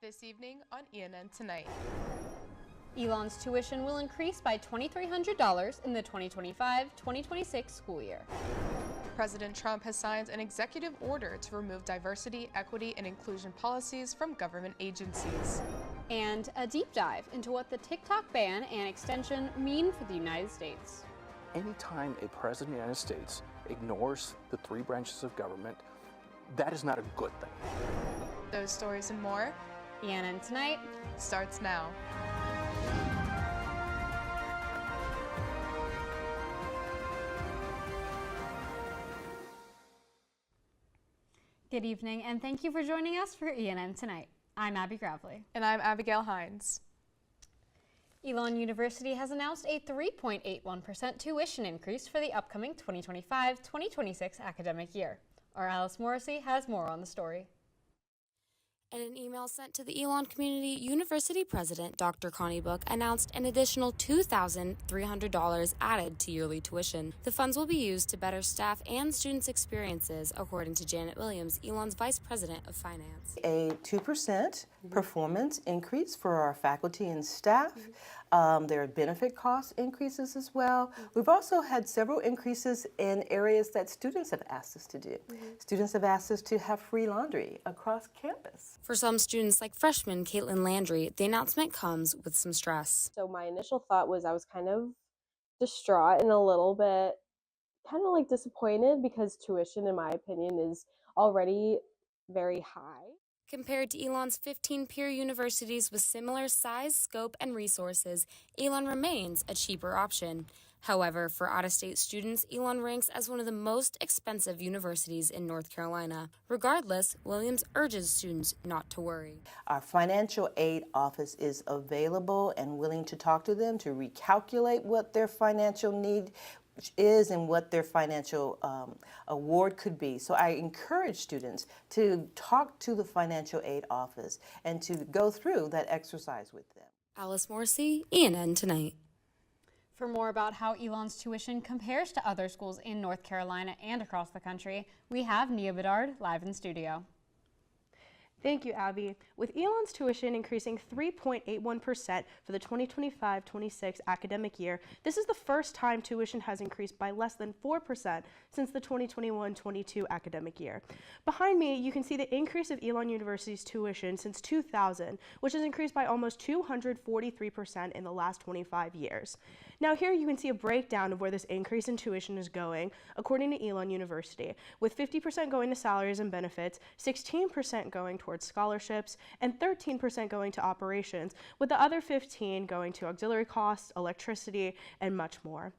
This evening on ENN Tonight. Elon's tuition will increase by $2,300 in the 2025-2026 school year. President Trump has signed an executive order to remove diversity, equity, and inclusion policies from government agencies. And a deep dive into what the TikTok ban and extension mean for the United States. Anytime a president of the United States ignores the three branches of government, that is not a good thing. Those stories and more. ENN Tonight starts now. Good evening, and thank you for joining us for ENN Tonight. I'm Abby Gravely. And I'm Abigail Hines. Elon University has announced a 3.81% tuition increase for the upcoming 2025-2026 academic year. Our Alice Morrissey has more on the story. In an email sent to the Elon Community, University President Dr. Connie Book announced an additional $2,300 added to yearly tuition. The funds will be used to better staff and students' experiences, according to Janet Williams, Elon's Vice President of Finance. A 2% performance increase for our faculty and staff. There are benefit cost increases as well. We've also had several increases in areas that students have asked us to do. Students have asked us to have free laundry across campus. For some students, like freshman Caitlin Landry, the announcement comes with some stress. So my initial thought was I was kind of distraught and a little bit kind of like disappointed because tuition, in my opinion, is already very high. Compared to Elon's 15 peer universities with similar size, scope, and resources, Elon remains a cheaper option. However, for out-of-state students, Elon ranks as one of the most expensive universities in North Carolina. Regardless, Williams urges students not to worry. Our financial aid office is available and willing to talk to them to recalculate what their financial need is and what their financial award could be. So I encourage students to talk to the financial aid office and to go through that exercise with them. Alice Morrissey, ENN Tonight. For more about how Elon's tuition compares to other schools in North Carolina and across the country, we have Nia Bedard live in studio. Thank you, Abby. With Elon's tuition increasing 3.81% for the 2025-26 academic year, this is the first time tuition has increased by less than 4% since the 2021-22 academic year. Behind me, you can see the increase of Elon University's tuition since 2000, which has increased by almost 243% in the last 25 years. Now here you can see a breakdown of where this increase in tuition is going, according to Elon University, with 50% going to salaries and benefits, 16% going towards scholarships, and 13% going to operations, with the other 15% going to auxiliary costs, electricity, and much more.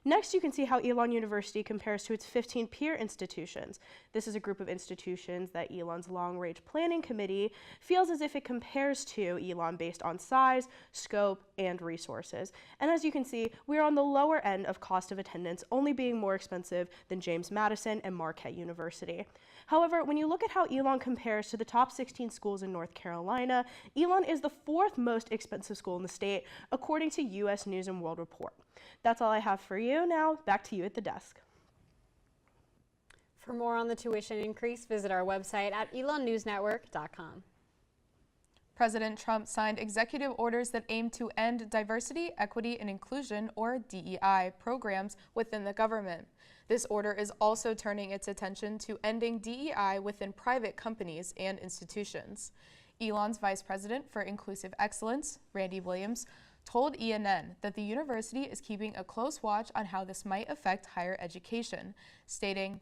Next, you can see how Elon University compares to its 15 peer institutions. This is a group of institutions that Elon's long-range planning committee feels as if it compares to Elon based on size, scope, and resources. And as you can see, we're on the lower end of cost of attendance, only being more expensive than James Madison and Marquette University. However, when you look at how Elon compares to the top 16 schools in North Carolina, Elon is the 4th most expensive school in the state, according to U.S. News & World Report. That's all I have for you. Now, back to you at the desk. For more on the tuition increase, visit our website at elonnewsnetwork.com. President Trump signed executive orders that aim to end diversity, equity, and inclusion, or DEI, programs within the government. This order is also turning its attention to ending DEI within private companies and institutions. Elon's Vice President for Inclusive Excellence, Randy Williams, told ENN that the university is keeping a close watch on how this might affect higher education, stating,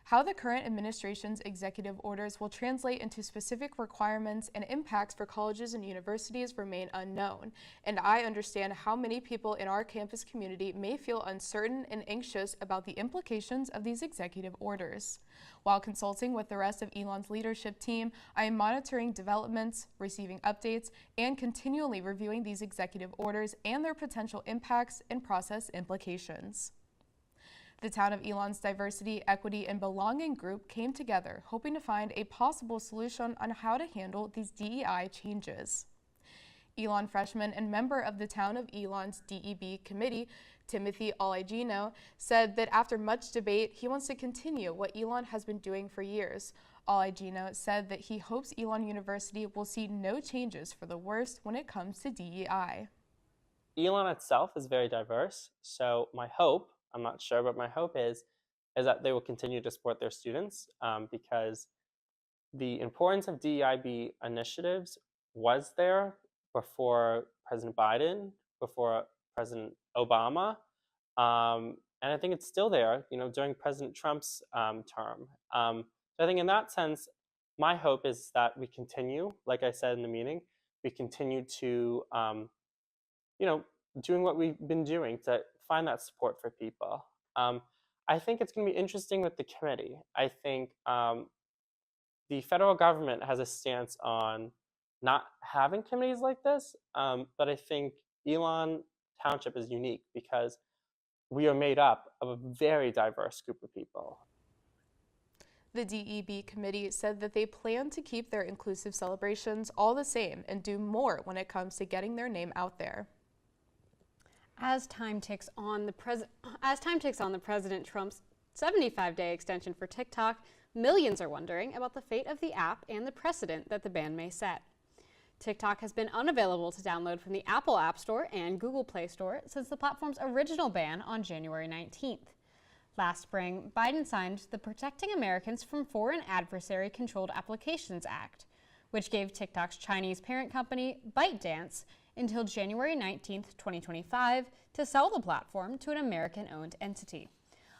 "How the current administration's executive orders will translate into specific requirements and impacts for colleges and universities remain unknown, and I understand how many people in our campus community may feel uncertain and anxious about the implications of these executive orders. While consulting with the rest of Elon's leadership team, I am monitoring developments, receiving updates, and continually reviewing these executive orders and their potential impacts and process implications." The town of Elon's Diversity, Equity, and Belonging group came together, hoping to find a possible solution on how to handle these DEI changes. Elon freshman and member of the town of Elon's DEB committee, Timothy Oligino, said that after much debate, he wants to continue what Elon has been doing for years, Olaigino said that he hopes Elon University will see no changes for the worst when it comes to DEI. Elon itself is very diverse, so my hope, I'm not sure, but my hope is that they will continue to support their students because the importance of DEIB initiatives was there before President Biden, before President Obama, and I think it's still there, during President Trump's term. So I think in that sense, my hope is that we continue, like I said in the meeting, we continue to, doing what we've been doing to find that support for people. I think it's going to be interesting with the committee. I think the federal government has a stance on not having committees like this, but I think Elon Township is unique because we are made up of a very diverse group of people. The DEB committee said that they plan to keep their inclusive celebrations all the same and do more when it comes to getting their name out there. As time ticks on, President Trump's 75-day extension for TikTok, millions are wondering about the fate of the app and the precedent that the ban may set. TikTok has been unavailable to download from the Apple App Store and Google Play Store since the platform's original ban on January 19th. Last spring, Biden signed the Protecting Americans from Foreign Adversary Controlled Applications Act, which gave TikTok's Chinese parent company, ByteDance, until January 19, 2025, to sell the platform to an American-owned entity.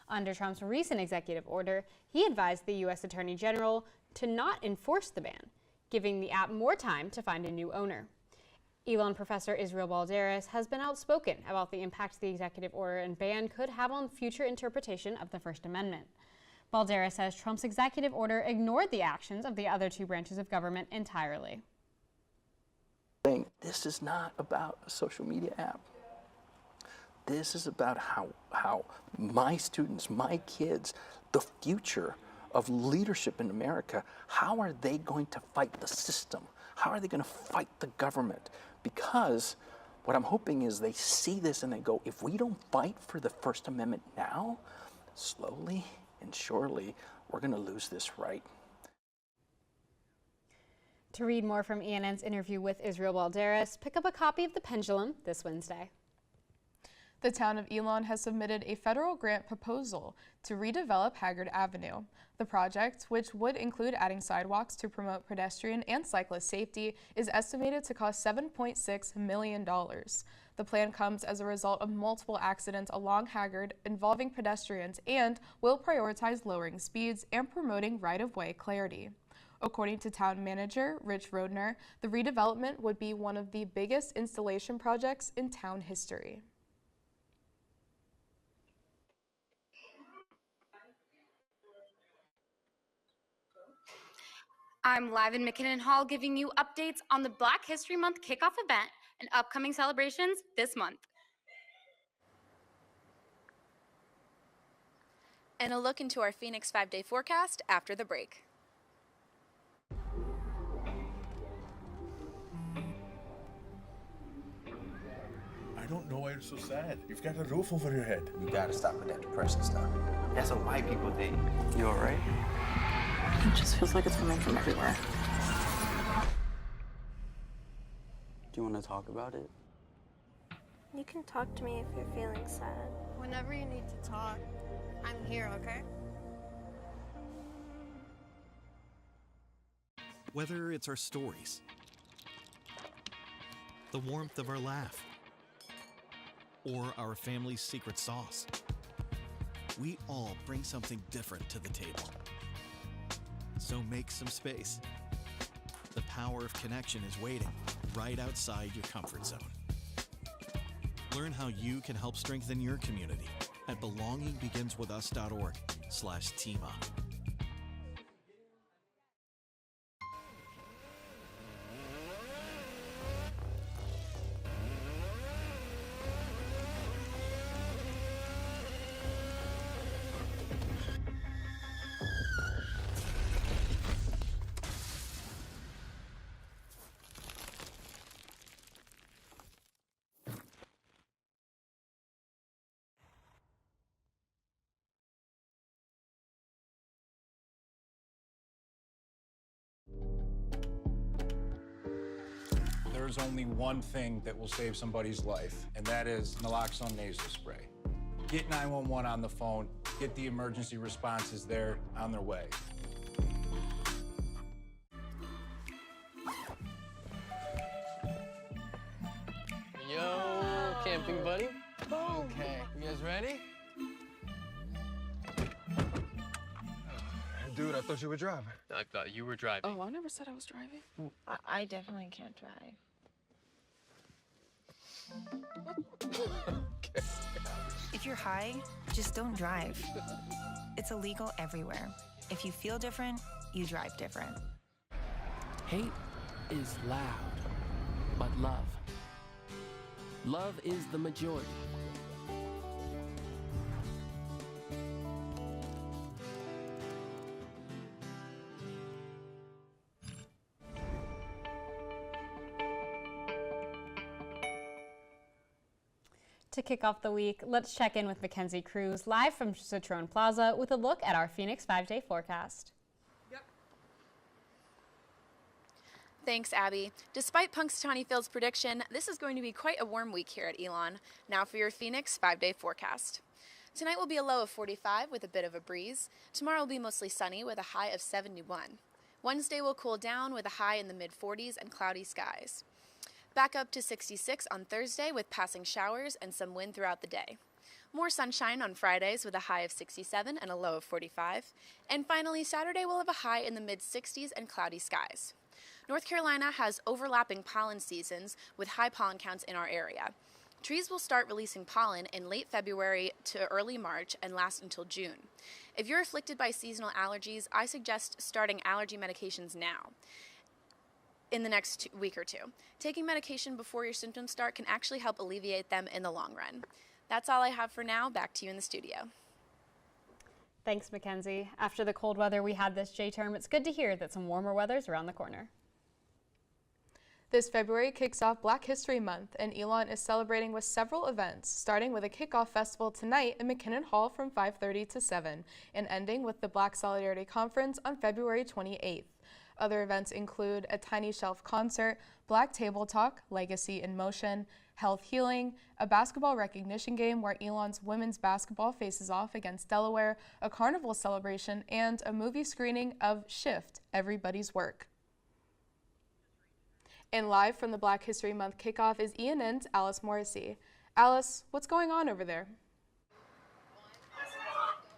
Under Trump's recent executive order, he advised the U.S. Attorney General to not enforce the ban, giving the app more time to find a new owner. Elon professor Israel Balderas has been outspoken about the impact the executive order and ban could have on future interpretation of the First Amendment. Balderas says Trump's executive order ignored the actions of the other two branches of government entirely. This is not about a social media app. This is about how my students, my kids, the future of leadership in America, how are they going to fight the system? How are they going to fight the government? Because what I'm hoping is they see this and they go, if we don't fight for the First Amendment now, slowly and surely, we're going to lose this right. To read more from ENN's interview with Israel Balderas, pick up a copy of The Pendulum this Wednesday. The town of Elon has submitted a federal grant proposal to redevelop Haggard Avenue. The project, which would include adding sidewalks to promote pedestrian and cyclist safety, is estimated to cost $7.6 million. The plan comes as a result of multiple accidents along Haggard involving pedestrians and will prioritize lowering speeds and promoting right-of-way clarity. According to town manager Rich Rodner, the redevelopment would be one of the biggest installation projects in town history. I'm live in McKinnon Hall giving you updates on the Black History Month kickoff event and upcoming celebrations this month. And a look into our Phoenix 5-day forecast after the break. I don't know why you're so sad. You've got a roof over your head. You gotta stop with that depression stuff. That's what white people think. You all right? It just feels like it's coming from everywhere. Do you want to talk about it? You can talk to me if you're feeling sad. Whenever you need to talk, I'm here, okay? Whether it's our stories, the warmth of our laugh, or our family's secret sauce, we all bring something different to the table. So make some space. The power of connection is waiting right outside your comfort zone. Learn how you can help strengthen your community at belongingbeginswithus.org/teamup. there's only one thing that will save somebody's life, and that is naloxone nasal spray. Get 911 on the phone, get the emergency responses there on their way. Yo, camping buddy. Okay, you guys ready? Dude, I thought you were driving. I thought you were driving. Oh, I never said I was driving. I definitely can't drive. Okay. If you're high, just don't drive. It's illegal everywhere. If you feel different, you drive different. Hate is loud, but love is the majority. To kick off the week, let's check in with Mackenzie Cruz live from Citroen Plaza with a look at our Phoenix 5-day forecast. Thanks, Abby. Despite Punxsutawney Phil's prediction, this is going to be quite a warm week here at Elon. Now for your Phoenix 5-day forecast. Tonight will be a low of 45 with a bit of a breeze. Tomorrow will be mostly sunny with a high of 71. Wednesday will cool down with a high in the mid-40s and cloudy skies. Back up to 66 on Thursday with passing showers and some wind throughout the day. More sunshine on Fridays with a high of 67 and a low of 45. And finally, Saturday will have a high in the mid-60s and cloudy skies. North Carolina has overlapping pollen seasons with high pollen counts in our area. Trees will start releasing pollen in late February to early March and last until June. If you're afflicted by seasonal allergies, I suggest starting allergy medications now. In the next week or two. Taking medication before your symptoms start can actually help alleviate them in the long run. That's all I have for now. Back to you in the studio. Thanks, Mackenzie. After the cold weather we had this J-term, it's good to hear that some warmer weather's around the corner. This February kicks off Black History Month, and Elon is celebrating with several events, starting with a kickoff festival tonight in McKinnon Hall from 5:30 to 7, and ending with the Black Solidarity Conference on February 28th. Other events include a Tiny Shelf concert, Black Table Talk, Legacy in Motion, Health Healing, a basketball recognition game where Elon's women's basketball faces off against Delaware, a carnival celebration, and a movie screening of Shift, Everybody's Work. And live from the Black History Month kickoff is ENN's Alice Morrissey. Alice, what's going on over there?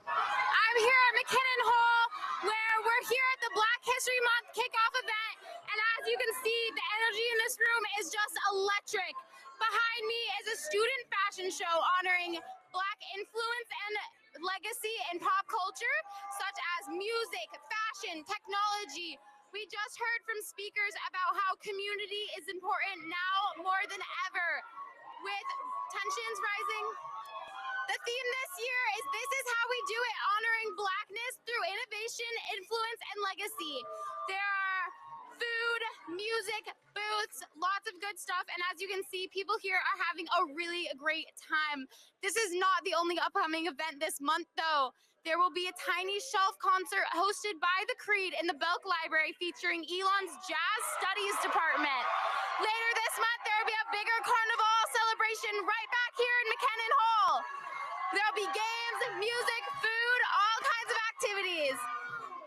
I'm here at McKinnon Hall, where we're here at the Black History Month kickoff event, and as you can see, the energy in this room is just electric. Behind me is a student fashion show honoring Black influence and legacy in pop culture, such as music, fashion, technology. We just heard from speakers about how community is important now more than ever. With tensions rising, the theme this year is "This is how we do it," honoring Blackness through innovation, influence, and legacy. There are food, music, booths, lots of good stuff, and as you can see, people here are having a really great time. This is not the only upcoming event this month, though. There will be a Tiny Shelf concert hosted by the Creed in the Belk Library featuring Elon's Jazz Studies Department. Later this month, there will be a bigger carnival celebration right back here in McKinnon Hall. There will be games, music, food, all kinds of activities.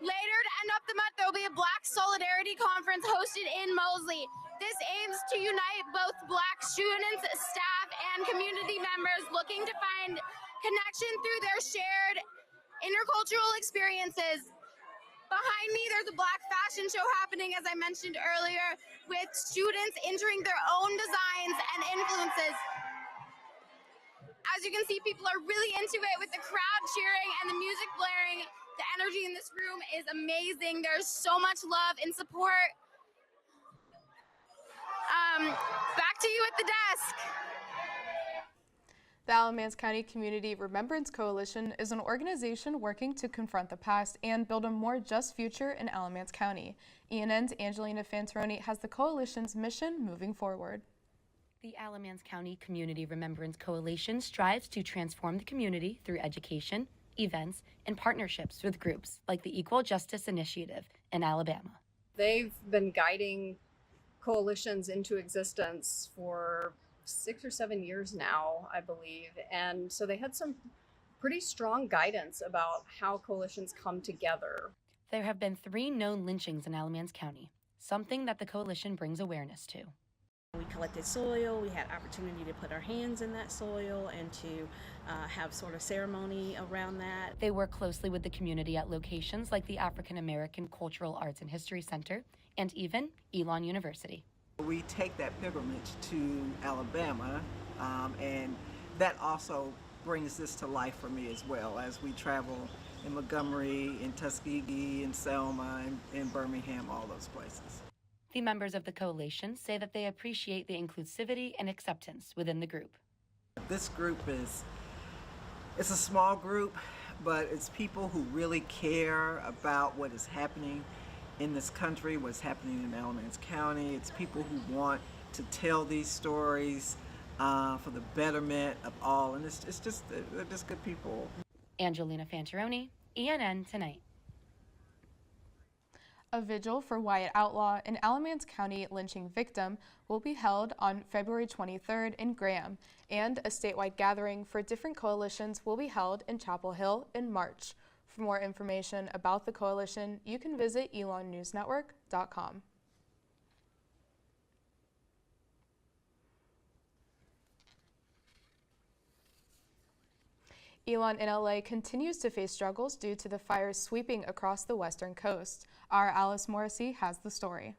Later, to end up the month, there will be a Black Solidarity Conference hosted in Moseley. This aims to unite both Black students, staff, and community members looking to find connection through their shared intercultural experiences. Behind me, there's a Black fashion show happening, as I mentioned earlier, with students entering their own designs and influences. As you can see, people are really into it with the crowd cheering and the music blaring. The energy in this room is amazing. There's so much love and support. Back to you at the desk. The Alamance County Community Remembrance Coalition is an organization working to confront the past and build a more just future in Alamance County. ENN's Angelina Fantaroni has the coalition's mission moving forward. The Alamance County Community Remembrance Coalition strives to transform the community through education, events, and partnerships with groups like the Equal Justice Initiative in Alabama. They've been guiding coalitions into existence for 6 or 7 years now, I believe. And so they had some pretty strong guidance about how coalitions come together. There have been 3 known lynchings in Alamance County, something that the coalition brings awareness to. We collected soil, we had opportunity to put our hands in that soil and to have sort of ceremony around that. They work closely with the community at locations like the African American Cultural Arts and History Center and even Elon University. We take that pilgrimage to Alabama, and that also brings this to life for me as well as we travel in Montgomery, in Tuskegee, in Selma, in Birmingham, all those places. The members of the coalition say that they appreciate the inclusivity and acceptance within the group. This group it's a small group, but it's people who really care about what is happening in this country, what's happening in Alamance County. It's people who want to tell these stories for the betterment of all, and they're just good people. Angelina Fancheroni, ENN Tonight. A vigil for Wyatt Outlaw, an Alamance County lynching victim, will be held on February 23rd in Graham, and a statewide gathering for different coalitions will be held in Chapel Hill in March. For more information about the coalition, you can visit elonnewsnetwork.com. Elon in LA continues to face struggles due to the fires sweeping across the western coast. Our Alice Morrissey has the story.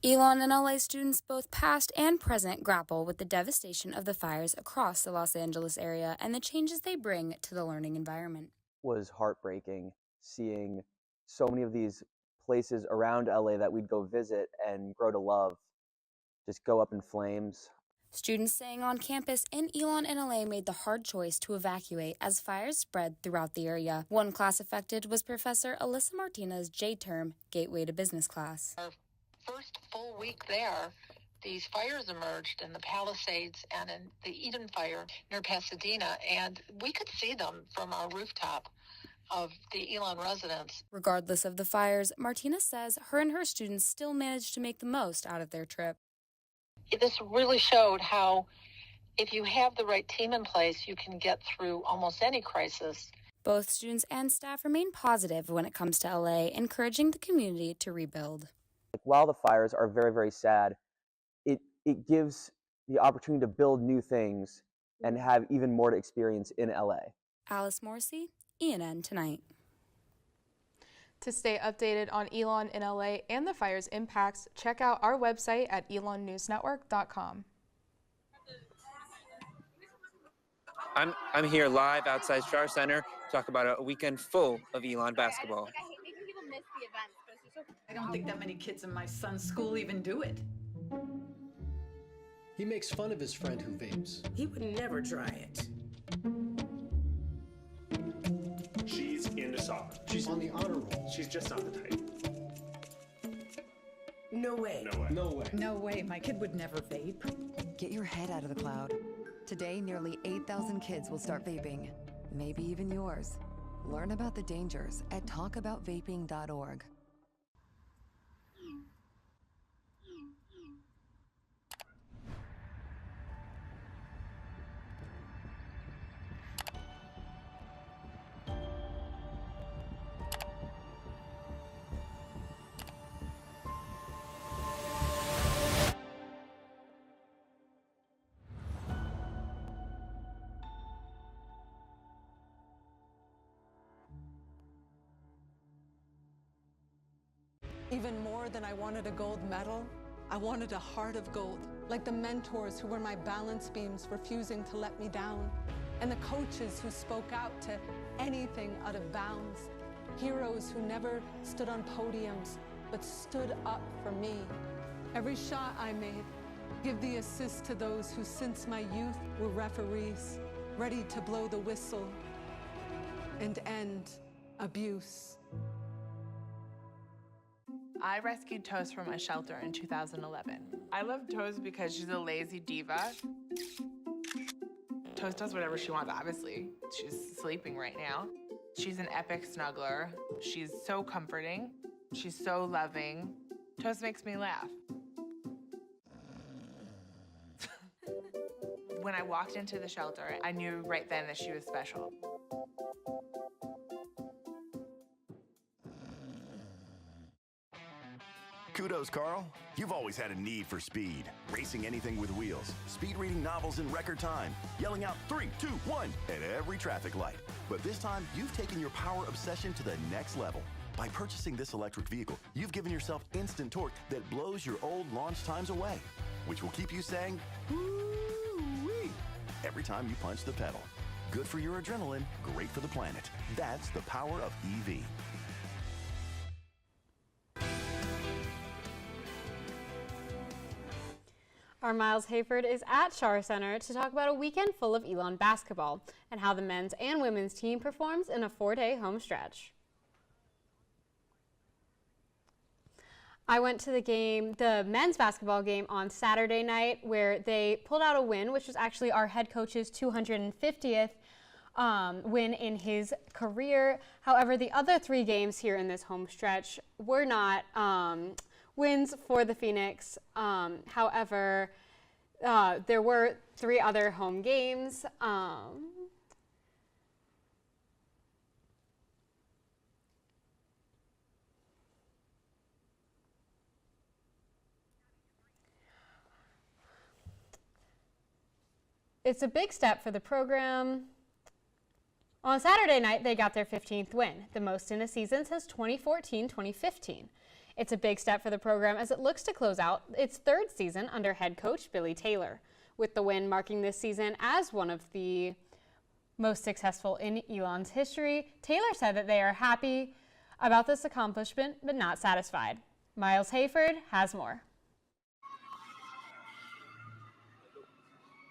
Elon and LA students both past and present grapple with the devastation of the fires across the Los Angeles area and the changes they bring to the learning environment. Was heartbreaking seeing so many of these places around LA that we'd go visit and grow to love just go up in flames. Students staying on campus in Elon and LA made the hard choice to evacuate as fires spread throughout the area. One class affected was Professor Alyssa Martinez's J-term Gateway to Business class. Our first full week there, these fires emerged in the Palisades and in the Eden fire near Pasadena, and we could see them from our rooftop of the Elon residence. Regardless of the fires, Martinez says her and her students still managed to make the most out of their trip. This really showed how if you have the right team in place, you can get through almost any crisis. Both students and staff remain positive when it comes to LA, encouraging the community to rebuild. While the fires are very, very sad, it gives the opportunity to build new things and have even more to experience in LA. Alice Morrissey, ENN Tonight. To stay updated on Elon in LA and the fire's impacts, check out our website at elonnewsnetwork.com. I'm here live outside Star Center to talk about a weekend full of Elon basketball. I don't think that many kids in my son's school even do it. He makes fun of his friend who vapes. He would never try it. She's into soccer. She's on the honor roll. She's just not the type. No way. No way. No way. No way. My kid would never vape. Get your head out of the cloud. Today, nearly 8,000 kids will start vaping. Maybe even yours. Learn about the dangers at talkaboutvaping.org. Even more than I wanted a gold medal, I wanted a heart of gold, like the mentors who were my balance beams refusing to let me down, and the coaches who spoke out to anything out of bounds, heroes who never stood on podiums, but stood up for me. Every shot I made, give the assist to those who since my youth were referees, ready to blow the whistle and end abuse. I rescued Toast from a shelter in 2011. I love Toast because she's a lazy diva. Toast does whatever she wants, obviously. She's sleeping right now. She's an epic snuggler. She's so comforting. She's so loving. Toast makes me laugh. When I walked into the shelter, I knew right then that she was special. Kudos, Carl. You've always had a need for speed. Racing anything with wheels, speed reading novels in record time, yelling out 3, 2, 1 at every traffic light. But this time, you've taken your power obsession to the next level. By purchasing this electric vehicle, you've given yourself instant torque that blows your old launch times away, which will keep you saying, "Woo-wee," every time you punch the pedal. Good for your adrenaline, great for the planet. That's the power of EV. Our Miles Hayford is at Shar Center to talk about a weekend full of Elon basketball and how the men's and women's team performs in a 4-day home stretch. I went to the men's basketball game on Saturday night where they pulled out a win, which was actually our head coach's 250th win in his career. However, the other 3 games here in this home stretch were not wins for the Phoenix. However, there were 3 other home games. It's a big step for the program. On Saturday night, they got their 15th win, the most in a season since 2014-2015. It's a big step for the program as it looks to close out its 3rd season under head coach Billy Taylor, with the win marking this season as one of the most successful in Elon's history. Taylor said that they are happy about this accomplishment, but not satisfied. Miles Hayford has more.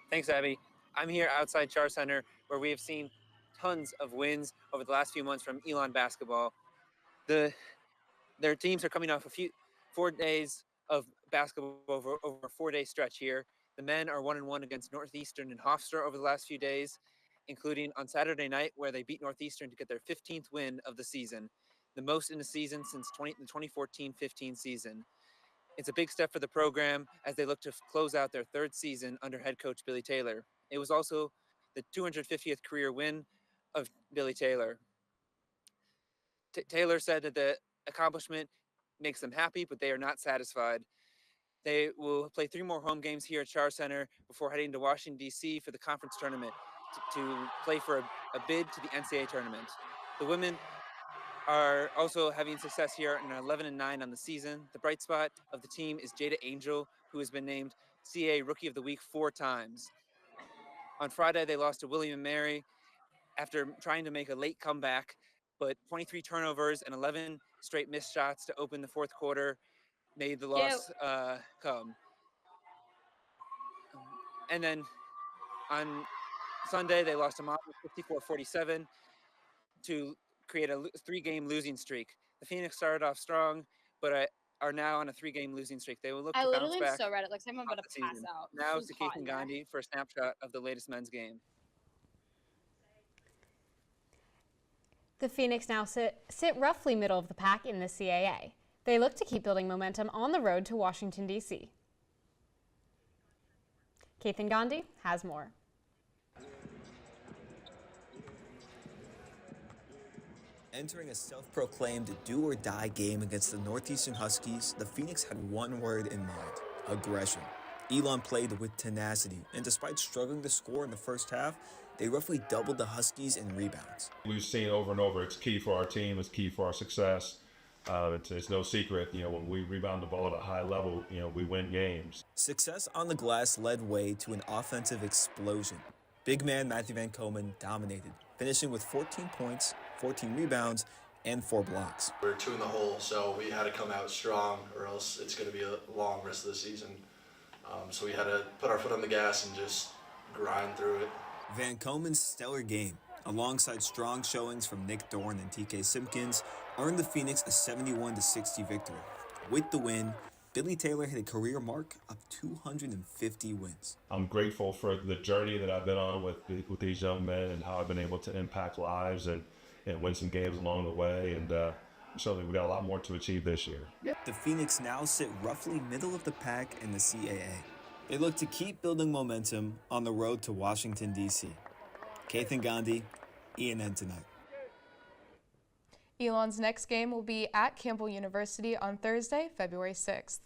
Thanks, Abby. I'm here outside Char Center, where we have seen tons of wins over the last few months from Elon basketball. Their teams are coming off 4 days of basketball over a 4-day stretch here. The men are 1-1 against Northeastern and Hofstra over the last few days, including on Saturday night, where they beat Northeastern to get their 15th win of the season, the most in a season since the 2014-15 season. It's a big step for the program as they look to close out their 3rd season under head coach Billy Taylor. It was also the 250th career win of Billy Taylor. Taylor said that the accomplishment makes them happy, but they are not satisfied. They will play 3 more home games here at Char Center before heading to Washington, D.C. for the conference tournament to play for a bid to the NCAA tournament. The women are also having success here and are 11-9 on the season. The bright spot of the team is Jada Angel, who has been named CAA Rookie of the Week 4 times. On Friday, they lost to William & Mary after trying to make a late comeback, but 23 turnovers and 11 straight missed shots to open the 4th quarter made the loss come. And then on Sunday, they lost to Monmouth 54-47 to create a 3-game losing streak. The Phoenix started off strong, but are now on a 3-game losing streak. They will look to bounce back. So red. It looks like I'm about to pass out. Now It's to hot Keithan in there. Gandhi for a snapshot of the latest men's game. The Phoenix now sit roughly middle of the pack in the CAA. They look to keep building momentum on the road to Washington, D.C. Keithan Gandhi has more. Entering a self-proclaimed do-or-die game against the Northeastern Huskies, the Phoenix had one word in mind: aggression. Elon played with tenacity, and despite struggling to score in the first half, they roughly doubled the Huskies in rebounds. We've seen over and over, it's key for our team, it's key for our success. It's no secret, when we rebound the ball at a high level, we win games. Success on the glass led way to an offensive explosion. Big man Matthew Van Komen dominated, finishing with 14 points, 14 rebounds, and 4 blocks. We're 2 in the hole, so we had to come out strong or else it's going to be a long rest of the season. So we had to put our foot on the gas and just grind through it. Van Komen's stellar game, alongside strong showings from Nick Dorn and TK Simpkins, earned the Phoenix a 71-60 victory. With the win, Billy Taylor hit a career mark of 250 wins. I'm grateful for the journey that I've been on with these young men and how I've been able to impact lives and win some games along the way. And certainly we got a lot more to achieve this year. The Phoenix now sit roughly middle of the pack in the CAA. They look to keep building momentum on the road to Washington, D.C. Kathan Gandhi, ENN Tonight. Elon's next game will be at Campbell University on Thursday, February 6th.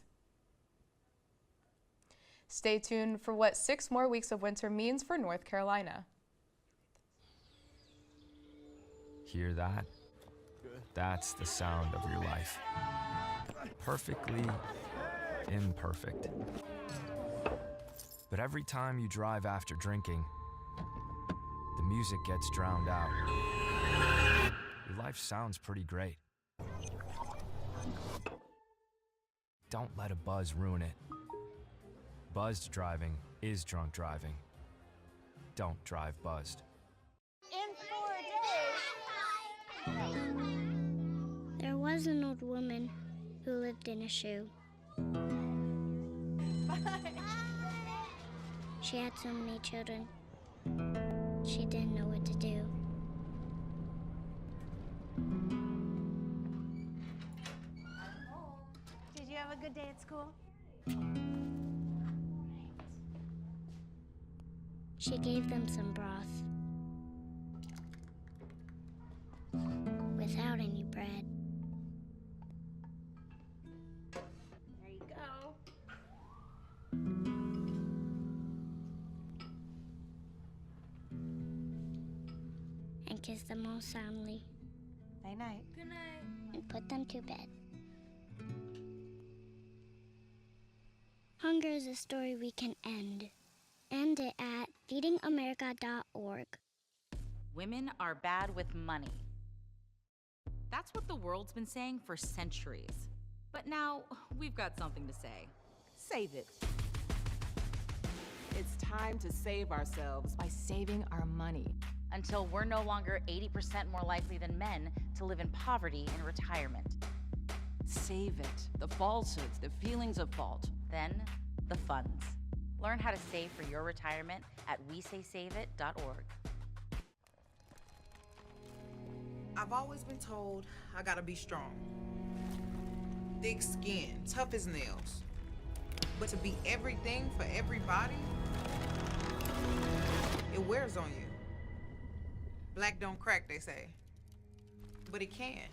Stay tuned for what 6 more weeks of winter means for North Carolina. Hear that? That's the sound of your life. Perfectly imperfect. But every time you drive after drinking, the music gets drowned out. Your life sounds pretty great. Don't let a buzz ruin it. Buzzed driving is drunk driving. Don't drive buzzed. In 4 days. There was an old woman who lived in a shoe. She had so many children. She didn't know what to do. Did you have a good day at school? She gave them some broth without any bread. There you go. And kissed them all soundly. Night night. Good night. And put them to bed. Hunger is a story we can end. End it at feedingamerica.org. Women are bad with money. That's what the world's been saying for centuries. But now we've got something to say. Save it. It's time to save ourselves by saving our money. Until we're no longer 80% more likely than men to live in poverty in retirement. Save it. The falsehoods, the feelings of fault. Then, the funds. Learn how to save for your retirement at wesaysaveit.org. I've always been told I gotta be strong. Thick skin, tough as nails. But to be everything for everybody, it wears on you. Black don't crack, they say. But it can.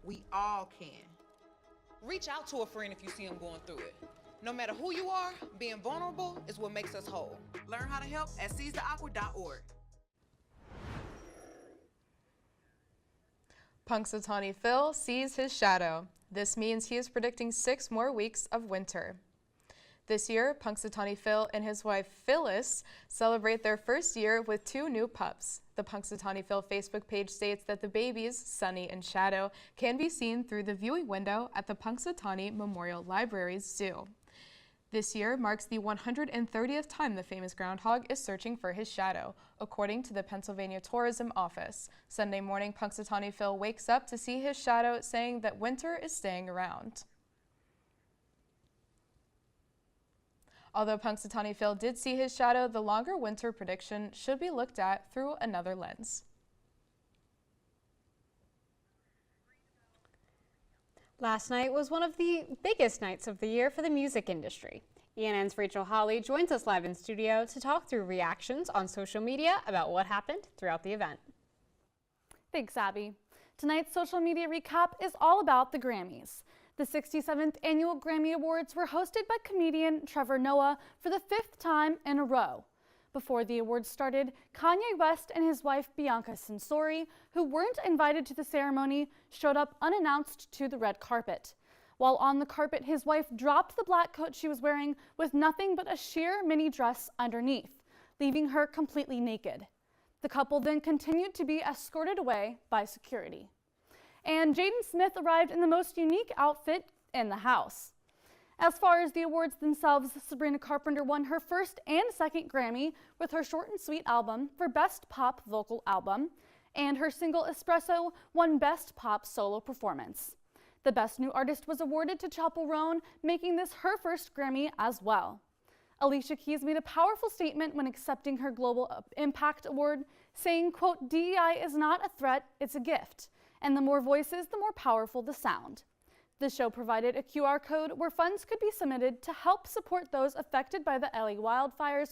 We all can. Reach out to a friend if you see them going through it. No matter who you are, being vulnerable is what makes us whole. Learn how to help at seizetheawkward.org. Punxsutawney Phil sees his shadow. This means he is predicting 6 more weeks of winter. This year, Punxsutawney Phil and his wife Phyllis celebrate their first year with 2 new pups. The Punxsutawney Phil Facebook page states that the babies, Sunny and Shadow, can be seen through the viewing window at the Punxsutawney Memorial Library's zoo. This year marks the 130th time the famous groundhog is searching for his shadow, according to the Pennsylvania Tourism Office. Sunday morning, Punxsutawney Phil wakes up to see his shadow, saying that winter is staying around. Although Punxsutawney Phil did see his shadow, the longer winter prediction should be looked at through another lens. Last night was one of the biggest nights of the year for the music industry. ENN's Rachel Hawley joins us live in studio to talk through reactions on social media about what happened throughout the event. Thanks, Abby. Tonight's social media recap is all about the Grammys. The 67th Annual Grammy Awards were hosted by comedian Trevor Noah for the 5th time in a row. Before the awards started, Kanye West and his wife Bianca Censori, who weren't invited to the ceremony, showed up unannounced to the red carpet. While on the carpet, his wife dropped the black coat she was wearing with nothing but a sheer mini dress underneath, leaving her completely naked. The couple then continued to be escorted away by security. And Jaden Smith arrived in the most unique outfit in the house. As far as the awards themselves, Sabrina Carpenter won her first and second Grammy with her Short and Sweet album for Best Pop Vocal Album, and her single Espresso won Best Pop Solo Performance. The Best New Artist was awarded to Chappell Roan, making this her first Grammy as well. Alicia Keys made a powerful statement when accepting her Global Impact Award, saying, quote, "DEI is not a threat, it's a gift. And the more voices, the more powerful the sound." The show provided a QR code where funds could be submitted to help support those affected by the LA wildfires